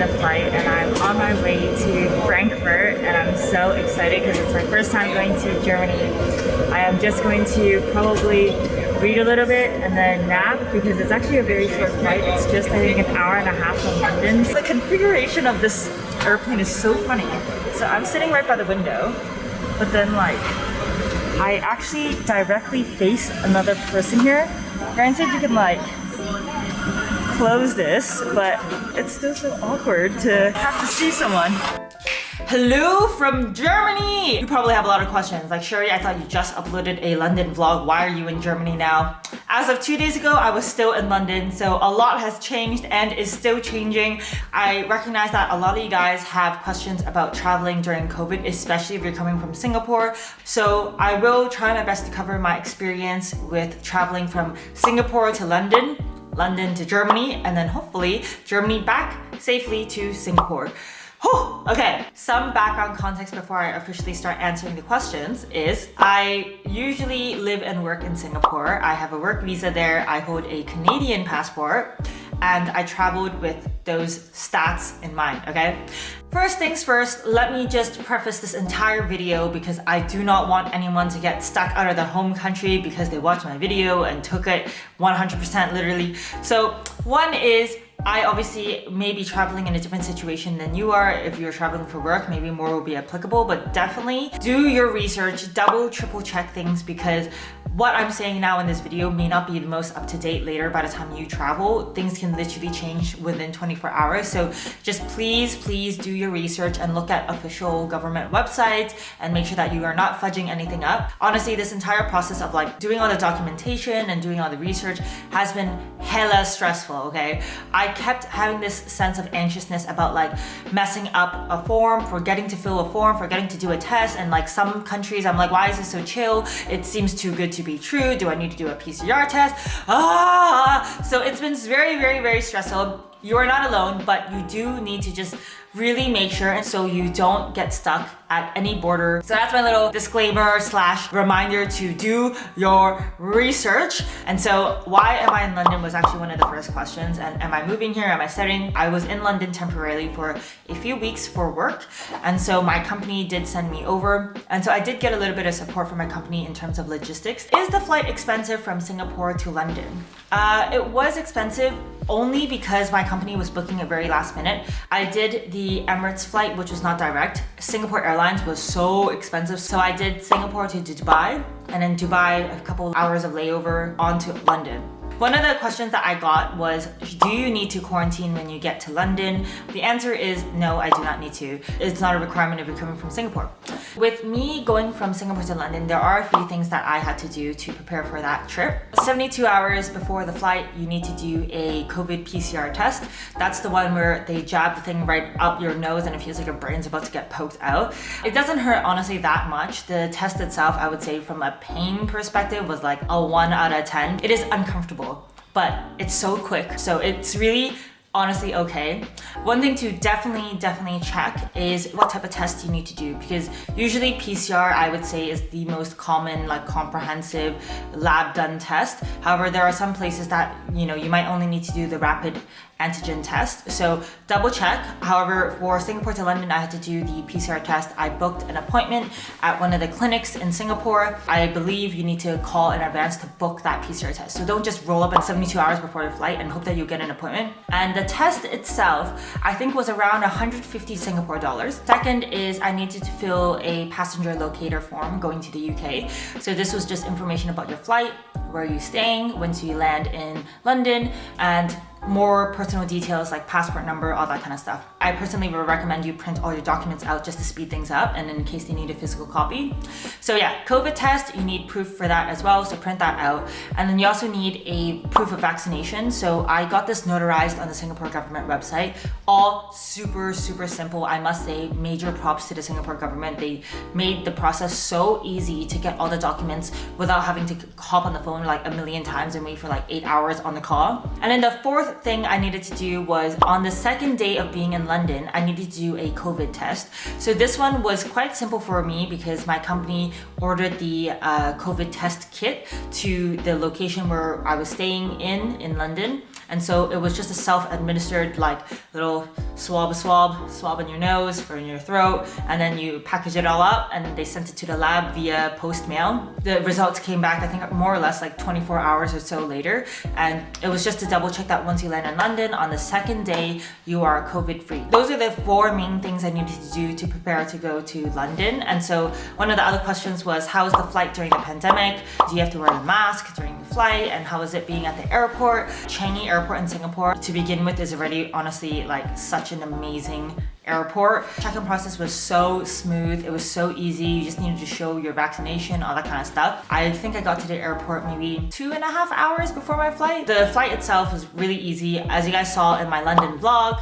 the flight and I'm on my way to Frankfurt and I'm so excited because it's my first time going to Germany. I am just going to probably read a little bit and then nap because it's actually a very short flight. It's just I think an hour and a half from London. The configuration of this airplane is so funny. So I'm sitting right by the window, but then like I actually directly face another person here. Granted, you can like close this, but it's still so awkward to have to see someone. Hello from Germany! You probably have a lot of questions. Like, Sherry, I thought you just uploaded a London vlog. Why are you in Germany now? As of 2 days ago, I was still in London, so a lot has changed and is still changing. I recognize that a lot of you guys have questions about traveling during COVID, especially if you're coming from Singapore. So I will try my best to cover my experience with traveling from Singapore to London, London to Germany, and then hopefully Germany back safely to Singapore. Whew. Okay, some background context before I officially start answering the questions is I usually live and work in Singapore. I have a work visa there. I hold a Canadian passport and I traveled with those stats in mind, okay? First things first, let me just preface this entire video because I do not want anyone to get stuck out of their home country because they watched my video and took it 100% literally. So one is, I obviously may be traveling in a different situation than you are. If you're traveling for work, maybe more will be applicable, but definitely do your research, double, triple check things because what I'm saying now in this video may not be the most up to date later by the time you travel. Things can literally change within 24 hours. So just please do your research and look at official government websites and make sure that you are not fudging anything up. Honestly, this entire process of like doing all the documentation and doing all the research has been hella stressful, okay? I kept having this sense of anxiousness about like messing up a form, forgetting to fill a form, forgetting to do a test, and like some countries I'm like, why is this so chill? It seems too good to be true. Do I need to do a PCR test? So it's been very stressful. You are not alone, but you do need to just really make sure and so you don't get stuck at any border. So that's my little disclaimer / reminder to do your research. And so why am I in London was actually one of the first questions. And am I moving here? Am I studying? I was in London temporarily for a few weeks for work. And so my company did send me over. And so I did get a little bit of support from my company in terms of logistics. Is the flight expensive from Singapore to London? It was expensive only because my company was booking it very last minute. I did the Emirates flight, which was not direct. Singapore Airlines was so expensive. So I did Singapore to Dubai and then Dubai, a couple hours of layover onto London. One of the questions that I got was, do you need to quarantine when you get to London? The answer is no, I do not need to. It's not a requirement if you're coming from Singapore. With me going from Singapore to London, there are a few things that I had to do to prepare for that trip. 72 hours before the flight, you need to do a COVID PCR test. That's the one where they jab the thing right up your nose and it feels like your brain's about to get poked out. It doesn't hurt honestly that much. The test itself, I would say from a pain perspective, was like a 1 out of 10. It is uncomfortable, but it's so quick. So it's really honestly okay. One thing to definitely check is what type of test you need to do because usually PCR I would say is the most common like comprehensive lab done test. However, there are some places that you might only need to do the rapid antigen test. So double check. However, for Singapore to London, I had to do the PCR test. I booked an appointment at one of the clinics in Singapore. I believe you need to call in advance to book that PCR test. So don't just roll up at 72 hours before your flight and hope that you get an appointment. And the test itself, I think was around 150 Singapore dollars. Second is I needed to fill a passenger locator form going to the UK. So this was just information about your flight, where you're staying, once you land in London, and more personal details like passport number, all that kind of stuff. I personally would recommend you print all your documents out just to speed things up and in case they need a physical copy. So yeah, COVID test, you need proof for that as well, so print that out. And then you also need a proof of vaccination. So I got this notarized on the Singapore government website. All super simple. I must say major props to the Singapore government. They made the process so easy to get all the documents without having to hop on the phone like a million times and wait for like 8 hours on the call. And then the fourth thing I needed to do was on the second day of being in London, I needed to do a COVID test. So this one was quite simple for me because my company ordered the COVID test kit to the location where I was staying in London. And so it was just a self-administered like little swab in your nose, for in your throat, and then you package it all up and they sent it to the lab via post mail. The results came back, I think more or less like 24 hours or so later. And it was just to double check that once you land in London, on the second day, you are COVID free. Those are the 4 main things I needed to do to prepare to go to London. And so one of the other questions was, how was the flight during the pandemic? Do you have to wear a mask during the flight? And how is it being at the airport? Changi Airport in Singapore, to begin with, is already honestly like such an amazing airport. Check-in process was so smooth. It was so easy. You just needed to show your vaccination, all that kind of stuff. I think I got to the airport maybe 2.5 hours before my flight. The flight itself was really easy. As you guys saw in my London vlog,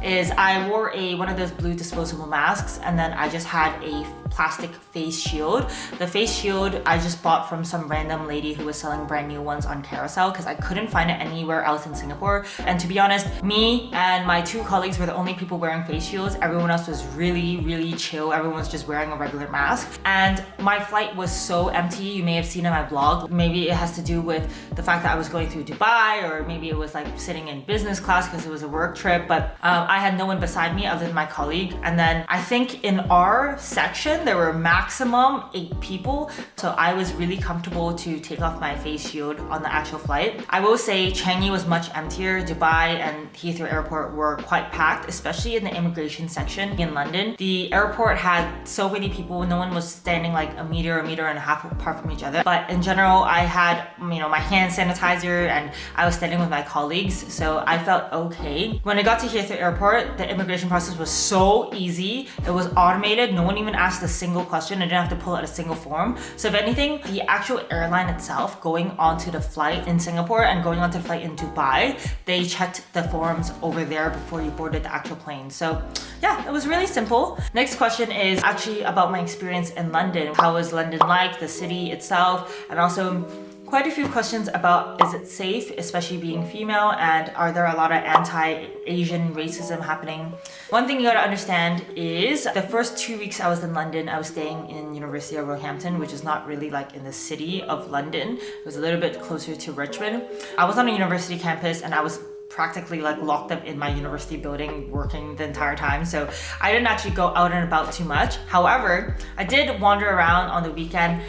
is I wore one of those blue disposable masks, and then I just had a plastic face shield. The face shield I just bought from some random lady who was selling brand new ones on Carousel because I couldn't find it anywhere else in Singapore. And to be honest, me and my 2 colleagues were the only people wearing face shields. Everyone else was really chill. Everyone was just wearing a regular mask. And my flight was so empty. You may have seen in my vlog. Maybe it has to do with the fact that I was going through Dubai, or maybe it was like sitting in business class because it was a work trip. But I had no one beside me other than my colleague. And then I think in our section, there were maximum 8 people. So I was really comfortable to take off my face shield on the actual flight. I will say Changi was much emptier. Dubai and Heathrow Airport were quite packed, especially in the immigration section in London. The airport had so many people. No one was standing like a meter and a half apart from each other. But in general, I had, my hand sanitizer and I was standing with my colleagues. So I felt okay. When I got to Heathrow Airport, the immigration process was so easy. It was automated. No one even asked a single question. I didn't have to pull out a single form. So if anything, the actual airline itself, going onto the flight in Singapore and going onto the flight in Dubai, they checked the forms over there before you boarded the actual plane. So yeah, it was really simple. Next question is actually about my experience in London. How was London like, the city itself, and also quite a few questions about, is it safe, especially being female, and are there a lot of anti-Asian racism happening? One thing you gotta understand is the first 2 weeks I was in London, I was staying in University of Roehampton, which is not really like in the city of London. It was a little bit closer to Richmond. I was on a university campus and I was practically like locked up in my university building working the entire time, so I didn't actually go out and about too much. However, I did wander around on the weekend.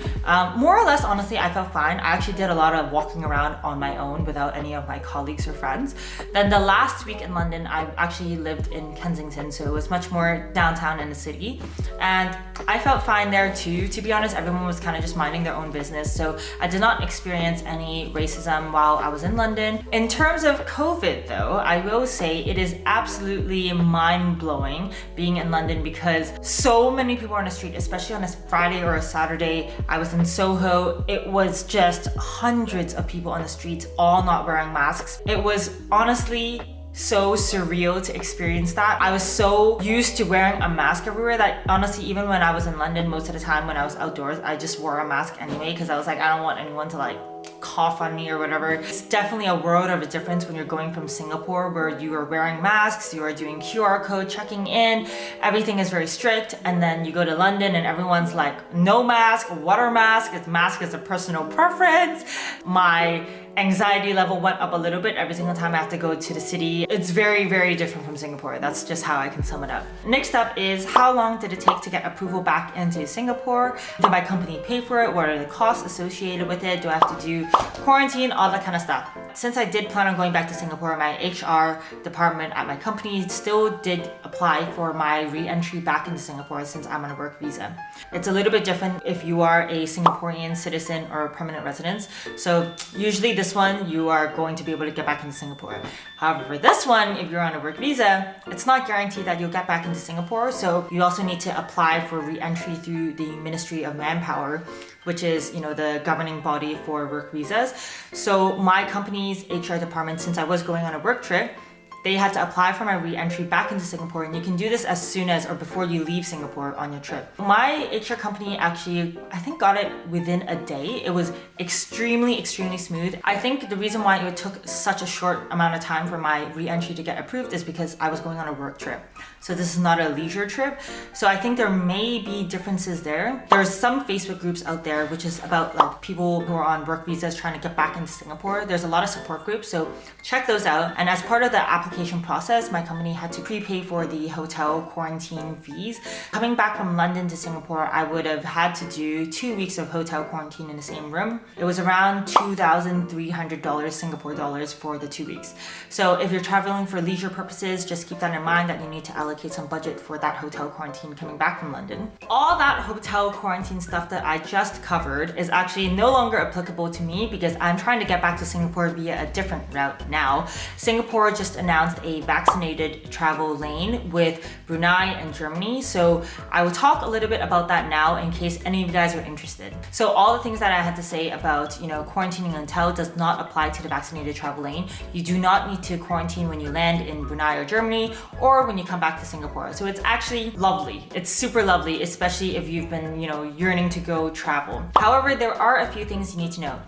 More or less, honestly, I felt fine. I actually did a lot of walking around on my own without any of my colleagues or friends. Then the last week in London, I actually lived in Kensington, so it was much more downtown in the city, and I felt fine there too. To be honest, everyone was kind of just minding their own business, so I did not experience any racism while I was in London. In terms of COVID though, I will say it is absolutely mind-blowing being in London because so many people are on the street, especially on a Friday or a Saturday. I was in Soho. It was just hundreds of people on the streets, all not wearing masks. It was honestly so surreal to experience that. I was so used to wearing a mask everywhere that honestly, even when I was in London, most of the time when I was outdoors, I just wore a mask anyway because I was like, I don't want anyone to like cough on me or whatever. It's definitely a world of a difference when you're going from Singapore where you are wearing masks, you are doing QR code checking in, everything is very strict, and then you go to London and everyone's like, no mask, water mask, it's mask is a personal preference. My anxiety level went up a little bit every single time I have to go to the city. It's very, very different from Singapore. That's just how I can sum it up. Next up is, how long did it take to get approval back into Singapore? Did my company pay for it? What are the costs associated with it? Do I have to do quarantine? All that kind of stuff. Since I did plan on going back to Singapore, my HR department at my company still did apply for my re-entry back into Singapore since I'm on a work visa. It's a little bit different if you are a Singaporean citizen or a permanent resident. So usually this one, you are going to be able to get back into Singapore. However, for this one, if you're on a work visa, it's not guaranteed that you'll get back into Singapore. So you also need to apply for re-entry through the Ministry of Manpower, which is, the governing body for work visas. So my company's HR department, since I was going on a work trip, they had to apply for my re-entry back into Singapore, and you can do this as soon as or before you leave Singapore on your trip. My HR company actually, I think, got it within a day. It was extremely smooth. I think the reason why it took such a short amount of time for my re-entry to get approved is because I was going on a work trip. So this is not a leisure trip. So I think there may be differences there. There's some Facebook groups out there which is about like people who are on work visas trying to get back into Singapore. There's a lot of support groups, so check those out. And as part of the application process, my company had to prepay for the hotel quarantine fees. Coming back from London to Singapore, I would have had to do 2 weeks of hotel quarantine in the same room. It was around $2,300 Singapore dollars for the 2 weeks. So if you're traveling for leisure purposes, just keep that in mind that you need to allocate some budget for that hotel quarantine coming back from London. All that hotel quarantine stuff that I just covered is actually no longer applicable to me because I'm trying to get back to Singapore via a different route now. Singapore just announced a vaccinated travel lane with Brunei and Germany, so I will talk a little bit about that now in case any of you guys are interested. So all the things that I had to say about, quarantining in hotel does not apply to the vaccinated travel lane. You do not need to quarantine when you land in Brunei or Germany or when you come back to Singapore. So it's actually lovely. It's super lovely, especially if you've been, yearning to go travel. However, there are a few things you need to know.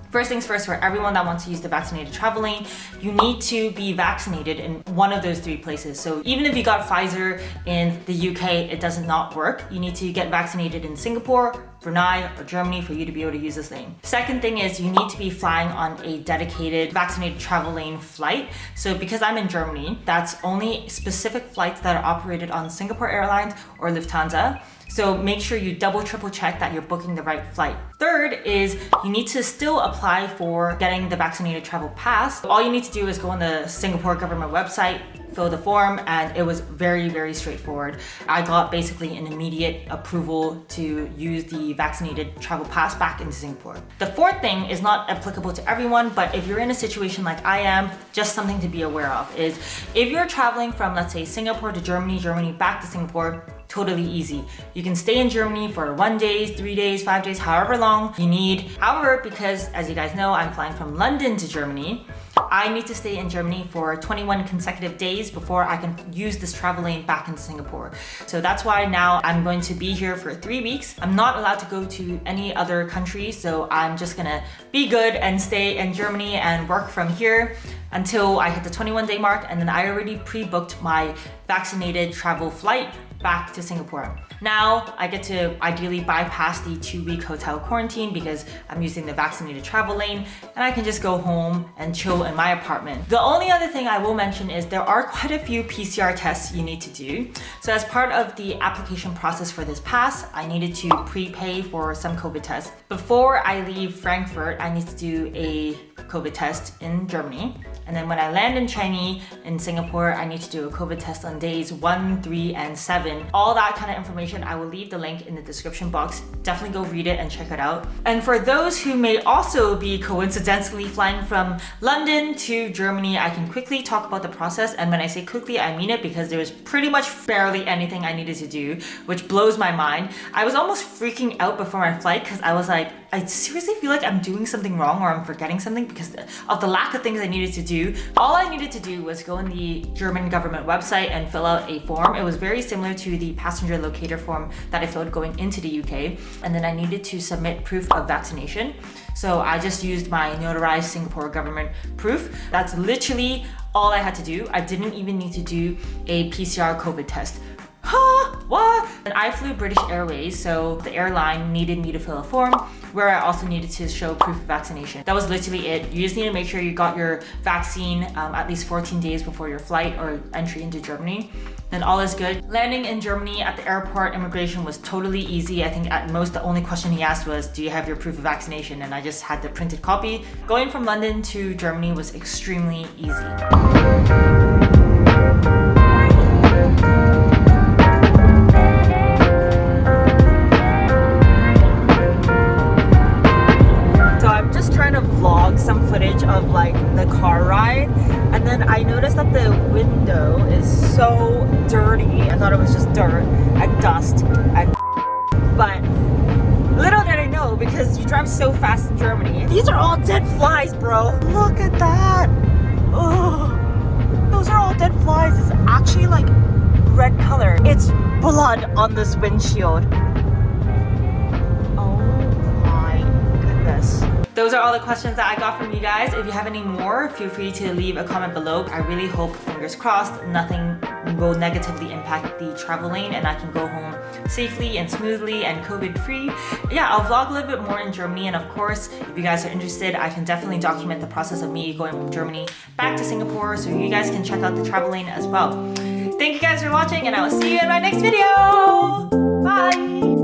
First things first, for everyone that wants to use the vaccinated travel lane, you need to be vaccinated in one of those 3 places. So even if you got Pfizer in the UK, it does not work. You need to get vaccinated in Singapore, Brunei, or Germany for you to be able to use this lane. Second thing is you need to be flying on a dedicated vaccinated travel lane flight. So because I'm in Germany, that's only specific flights that are operated on Singapore Airlines or Lufthansa. So make sure you double, triple check that you're booking the right flight. Third is you need to still apply for getting the vaccinated travel pass. All you need to do is go on the Singapore government website, fill the form, and it was very, very straightforward. I got basically an immediate approval to use the vaccinated travel pass back into Singapore. The fourth thing is not applicable to everyone, but if you're in a situation like I am, just something to be aware of is if you're traveling from, let's say, Singapore to Germany, Germany back to Singapore, totally easy. You can stay in Germany for 1 day, 3 days, 5 days, however long you need. However, because as you guys know, I'm flying from London to Germany, I need to stay in Germany for 21 consecutive days before I can use this travel lane back into Singapore. So that's why now I'm going to be here for 3 weeks. I'm not allowed to go to any other country, so I'm just gonna be good and stay in Germany and work from here until I hit the 21-day mark, and then I already pre-booked my vaccinated travel flight back to Singapore. Now I get to ideally bypass the 2-week hotel quarantine because I'm using the vaccinated travel lane, and I can just go home and chill in my apartment. The only other thing I will mention is there are quite a few PCR tests you need to do. So as part of the application process for this pass, I needed to prepay for some COVID tests. Before I leave Frankfurt, I need to do a COVID test in Germany. And then when I land in Changi in Singapore, I need to do a COVID test on days 1, 3, and 7. All that kind of information, I will leave the link in the description box. Definitely go read it and check it out. And for those who may also be coincidentally flying from London to Germany, I can quickly talk about the process. And when I say quickly, I mean it because there was pretty much barely anything I needed to do, which blows my mind. I was almost freaking out before my flight because I was like, I seriously feel like I'm doing something wrong or I'm forgetting something because of the lack of things I needed to do. All I needed to do was go on the German government website and fill out a form. It was very similar to the passenger locator form that I filled going into the UK. And then I needed to submit proof of vaccination. So I just used my notarized Singapore government proof. That's literally all I had to do. I didn't even need to do a PCR COVID test. Huh? What? And I flew British Airways, so the airline needed me to fill a form where I also needed to show proof of vaccination. That was literally it. You just need to make sure you got your vaccine at least 14 days before your flight or entry into Germany. Then all is good. Landing in Germany at the airport, immigration was totally easy. I think at most the only question he asked was, do you have your proof of vaccination? And I just had the printed copy. Going from London to Germany was extremely easy. Vlog some footage of like the car ride, and then I noticed that the window is so dirty. I thought it was just dirt and dust and but little did I know, because you drive so fast in Germany, these are all dead flies, bro. Look at that. Oh, those are all dead flies. It's actually like red color. It's blood on this windshield. Oh my goodness. those are all the questions that I got from you guys. If you have any more, feel free to leave a comment below. I really hope, fingers crossed, nothing will negatively impact the traveling and I can go home safely and smoothly and COVID free. Yeah, I'll vlog a little bit more in Germany, and of course, if you guys are interested, I can definitely document the process of me going from Germany back to Singapore, so you guys can check out the traveling as well. Thank you guys for watching, and I will see you in my next video. Bye!